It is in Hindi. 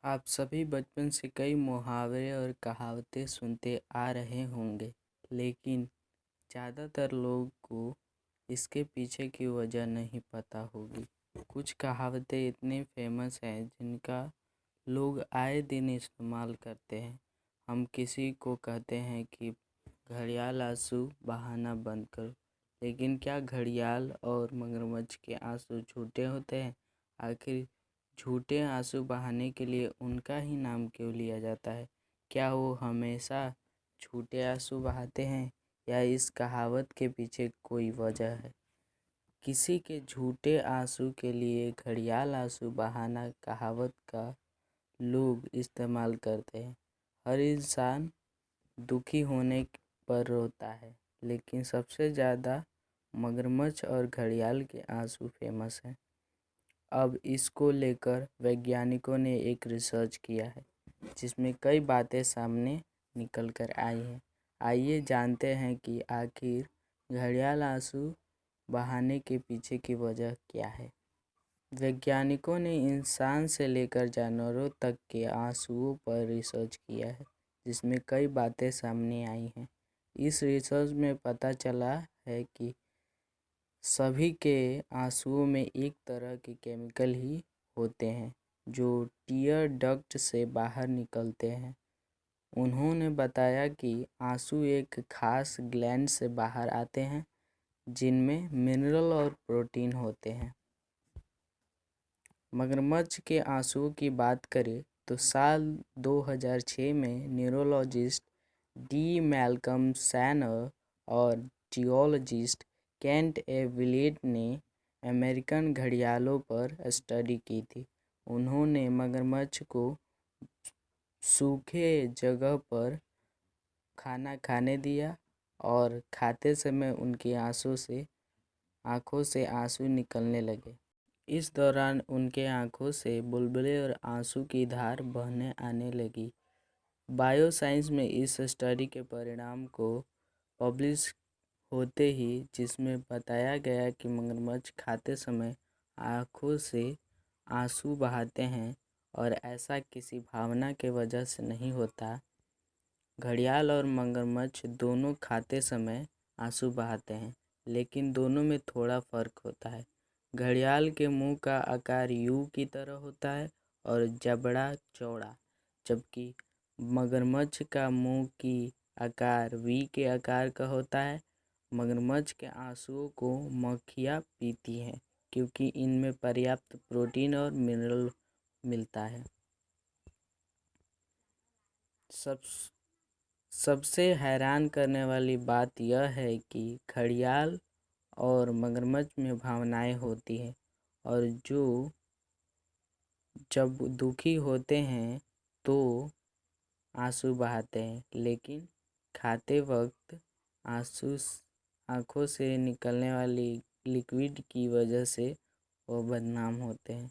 आप सभी बचपन से कई मुहावरे और कहावतें सुनते आ रहे होंगे, लेकिन ज़्यादातर लोग को इसके पीछे की वजह नहीं पता होगी। कुछ कहावतें इतनी फेमस हैं जिनका लोग आए दिन इस्तेमाल करते हैं। हम किसी को कहते हैं कि घड़ियाल आंसू बहाना बंद करो, लेकिन क्या घड़ियाल और मगरमच्छ के आंसू झूठे होते हैं? आखिर झूठे आंसू बहाने के लिए उनका ही नाम क्यों लिया जाता है? क्या वो हमेशा झूठे आंसू बहाते हैं या इस कहावत के पीछे कोई वजह है? किसी के झूठे आंसू के लिए घड़ियाल आंसू बहाना कहावत का लोग इस्तेमाल करते हैं। हर इंसान दुखी होने पर रोता है, लेकिन सबसे ज़्यादा मगरमच्छ और घड़ियाल के आंसू फेमस हैं। अब इसको लेकर वैज्ञानिकों ने एक रिसर्च किया है, जिसमें कई बातें सामने निकल कर आई हैं। आइए जानते हैं कि आखिर घड़ियाल आंसू बहाने के पीछे की वजह क्या है। वैज्ञानिकों ने इंसान से लेकर जानवरों तक के आंसुओं पर रिसर्च किया है, जिसमें कई बातें सामने आई हैं। इस रिसर्च में पता चला है कि सभी के आंसुओं में एक तरह के केमिकल ही होते हैं जो टीयर डक्ट से बाहर निकलते हैं। उन्होंने बताया कि आंसू एक खास ग्लैंड से बाहर आते हैं जिनमें मिनरल और प्रोटीन होते हैं। मगरमच्छ के आंसुओं की बात करें तो साल 2006 में न्यूरोलॉजिस्ट डी मैल्कम सैनर और जियोलॉजिस्ट केंट ए विलेट ने अमेरिकन घड़ियालों पर स्टडी की थी। उन्होंने मगरमच्छ को सूखे जगह पर खाना खाने दिया और खाते समय उनकी आंखों से आंसू निकलने लगे। इस दौरान उनके आंखों से बुलबुले और आंसू की धार बहने आने लगी। बायोसाइंस में इस स्टडी के परिणाम को पब्लिश होते ही, जिसमें बताया गया कि मगरमच्छ खाते समय आंखों से आंसू बहाते हैं और ऐसा किसी भावना के वजह से नहीं होता। घड़ियाल और मगरमच्छ दोनों खाते समय आंसू बहाते हैं, लेकिन दोनों में थोड़ा फर्क होता है। घड़ियाल के मुंह का आकार यू की तरह होता है और जबड़ा चौड़ा, जबकि मगरमच्छ का मुंह की आकार वी के आकार का होता है। मगरमच्छ के आंसुओं को मक्खियाँ पीती हैं क्योंकि इनमें पर्याप्त प्रोटीन और मिनरल मिलता है। सबसे हैरान करने वाली बात यह है कि घड़ियाल और मगरमच्छ में भावनाएं होती हैं और जो जब दुखी होते हैं तो आंसू बहाते हैं, लेकिन खाते वक्त आंखों से निकलने वाली लिक्विड की वजह से वो बदनाम होते हैं।